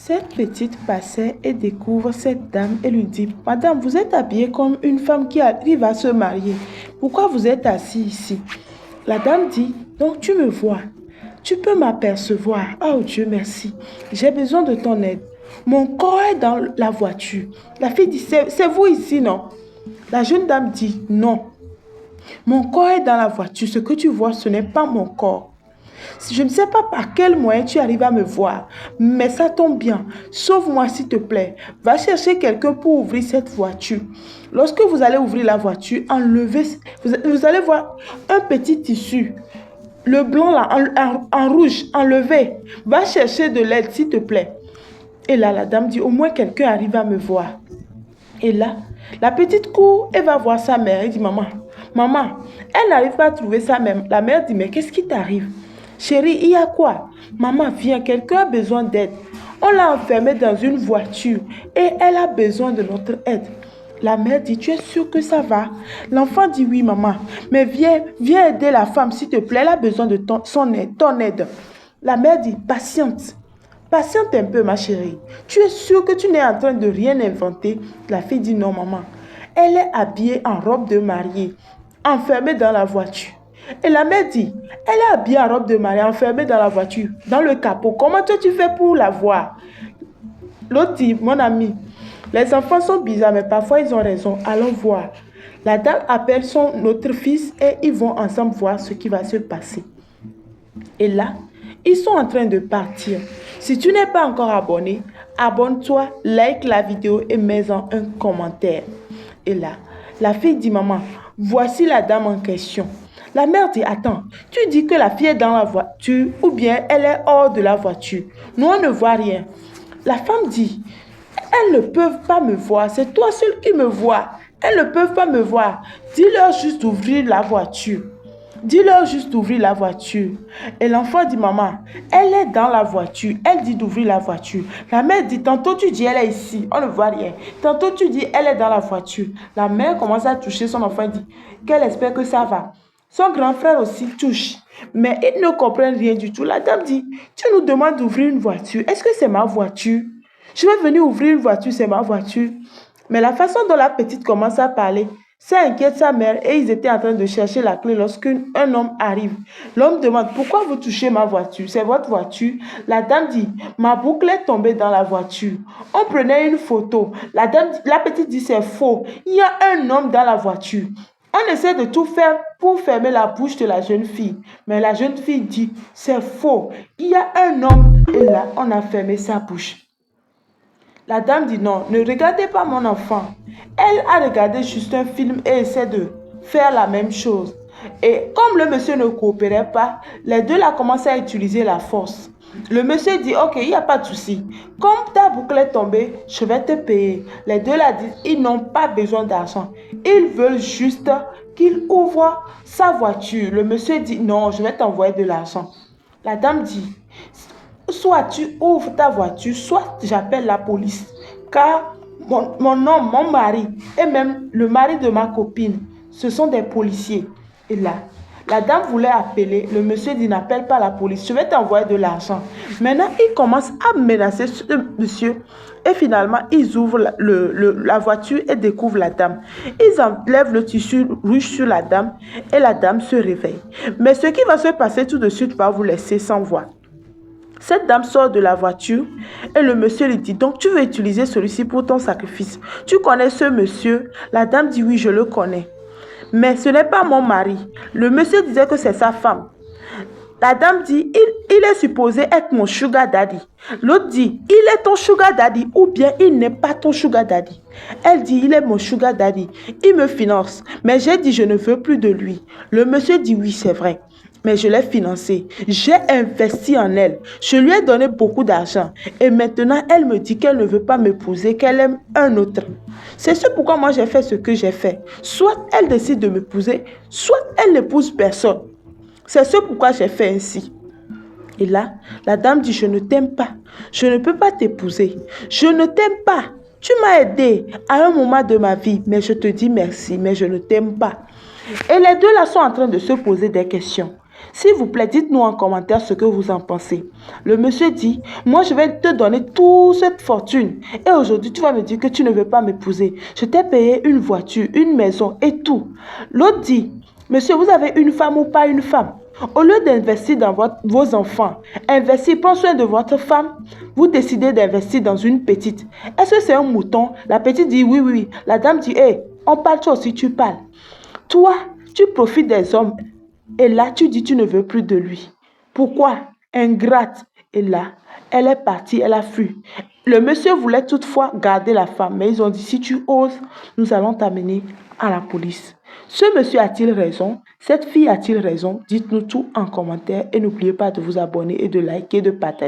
Cette petite passait et découvre cette dame et lui dit, Madame, vous êtes habillée comme une femme qui arrive à se marier. Pourquoi vous êtes assise ici? La dame dit, donc tu me vois. Tu peux m'apercevoir. Oh Dieu merci. J'ai besoin de ton aide. Mon corps est dans la voiture. La fille dit, c'est vous ici, non? La jeune dame dit, non. Mon corps est dans la voiture. Ce que tu vois, ce n'est pas mon corps. Je ne sais pas par quel moyen tu arrives à me voir, mais ça tombe bien. Sauve-moi s'il te plaît. Va chercher quelqu'un pour ouvrir cette voiture. Lorsque vous allez ouvrir la voiture, enlevez, vous allez voir un petit tissu. Le blanc là, en rouge, enlevé. Va chercher de l'aide s'il te plaît. Et là, la dame dit, au moins quelqu'un arrive à me voir. Et là, la petite court et va voir sa mère. Elle dit, maman, elle n'arrive pas à trouver sa mère. La mère dit, mais qu'est-ce qui t'arrive? Chérie, il y a quoi? Maman, viens, quelqu'un a besoin d'aide. On l'a enfermée dans une voiture et elle a besoin de notre aide. La mère dit, tu es sûre que ça va? L'enfant dit, oui, maman. Mais viens aider la femme, s'il te plaît. Elle a besoin de ton aide. La mère dit, patiente. Patiente un peu, ma chérie. Tu es sûre que tu n'es en train de rien inventer? La fille dit, non, maman. Elle est habillée en robe de mariée, enfermée dans la voiture. Et la mère dit, elle est habillée en robe de mariée, enfermée dans la voiture, dans le capot. Comment toi tu fais pour la voir? L'autre dit, mon ami, les enfants sont bizarres, mais parfois ils ont raison. Allons voir. La dame appelle son autre fils et ils vont ensemble voir ce qui va se passer. Et là, ils sont en train de partir. Si tu n'es pas encore abonné, abonne-toi, like la vidéo et mets-en un commentaire. Et là, la fille dit, maman, voici la dame en question. La mère dit, attends, tu dis que la fille est dans la voiture ou bien elle est hors de la voiture. Nous, on ne voit rien. La femme dit, elles ne peuvent pas me voir, c'est toi seul qui me vois. Elles ne peuvent pas me voir. Dis-leur juste d'ouvrir la voiture. Dis-leur juste d'ouvrir la voiture. Et l'enfant dit, maman, elle est dans la voiture. Elle dit d'ouvrir la voiture. La mère dit, tantôt tu dis, elle est ici. On ne voit rien. Tantôt tu dis, elle est dans la voiture. La mère commence à toucher son enfant et dit, qu'elle espère que ça va. Son grand frère aussi touche. Mais ils ne comprennent rien du tout. La dame dit, tu nous demandes d'ouvrir une voiture. Est-ce que c'est ma voiture? Je vais venir ouvrir une voiture, c'est ma voiture. Mais la façon dont la petite commence à parler, ça inquiète sa mère et ils étaient en train de chercher la clé lorsqu'un homme arrive. L'homme demande, pourquoi vous touchez ma voiture? C'est votre voiture? La dame dit, ma boucle est tombée dans la voiture. On prenait une photo. La petite dit, c'est faux. Il y a un homme dans la voiture. On essaie de tout faire pour fermer la bouche de la jeune fille. Mais la jeune fille dit, c'est faux. Il y a un homme. Et là, on a fermé sa bouche. La dame dit, non, ne regardez pas mon enfant. Elle a regardé juste un film et essaie de faire la même chose. Et comme le monsieur ne coopérait pas, les deux là commencé à utiliser la force. Le monsieur dit, ok, il n'y a pas de souci. Comme ta boucle est tombée, je vais te payer. Les deux là disent, ils n'ont pas besoin d'argent. Ils veulent juste qu'il ouvre sa voiture. Le monsieur dit, non, je vais t'envoyer de l'argent. La dame dit, soit tu ouvres ta voiture, soit j'appelle la police. Car mon homme, mon mari et même le mari de ma copine, ce sont des policiers. Et là, la dame voulait appeler. Le monsieur dit, n'appelle pas la police. Je vais t'envoyer de l'argent. Maintenant, il commence à menacer ce monsieur. Et finalement, ils ouvrent la voiture et découvrent la dame. Ils enlèvent le tissu rouge sur la dame et la dame se réveille. Mais ce qui va se passer tout de suite va vous laisser sans voix. Cette dame sort de la voiture et le monsieur lui dit, donc tu veux utiliser celui-ci pour ton sacrifice. Tu connais ce monsieur? La dame dit, oui, je le connais. Mais ce n'est pas mon mari. Le monsieur disait que c'est sa femme. La dame dit, il est supposé être mon sugar daddy. L'autre dit, il est ton sugar daddy ou bien il n'est pas ton sugar daddy. Elle dit, il est mon sugar daddy. Il me finance. Mais j'ai dit, je ne veux plus de lui. Le monsieur dit, oui, c'est vrai. Mais je l'ai financé. J'ai investi en elle. Je lui ai donné beaucoup d'argent. Et maintenant, elle me dit qu'elle ne veut pas m'épouser, qu'elle aime un autre. C'est ce pourquoi moi j'ai fait ce que j'ai fait. Soit elle décide de m'épouser, soit elle n'épouse personne. C'est ce pourquoi j'ai fait ainsi. Et là, la dame dit, je ne t'aime pas. Je ne peux pas t'épouser. Je ne t'aime pas. Tu m'as aidé à un moment de ma vie, mais je te dis merci, mais je ne t'aime pas. Et les deux là sont en train de se poser des questions. S'il vous plaît, dites-nous en commentaire ce que vous en pensez. Le monsieur dit, moi je vais te donner toute cette fortune. Et aujourd'hui, tu vas me dire que tu ne veux pas m'épouser. Je t'ai payé une voiture, une maison et tout. L'autre dit, monsieur, vous avez une femme ou pas une femme? Au lieu d'investir dans vos enfants, investir, prendre soin de votre femme, vous décidez d'investir dans une petite. Est-ce que c'est un mouton? La petite dit oui, oui, oui. La dame dit, hé, on parle, toi aussi tu parles. Toi, tu profites des hommes. Et là, tu dis tu ne veux plus de lui. Pourquoi? Ingrate. Et là, elle est partie, elle a fui. Le monsieur voulait toutefois garder la femme, mais ils ont dit, si tu oses, nous allons t'amener à la police. Ce monsieur a-t-il raison? Cette fille a-t-il raison? Dites-nous tout en commentaire et n'oubliez pas de vous abonner et de liker, de partager.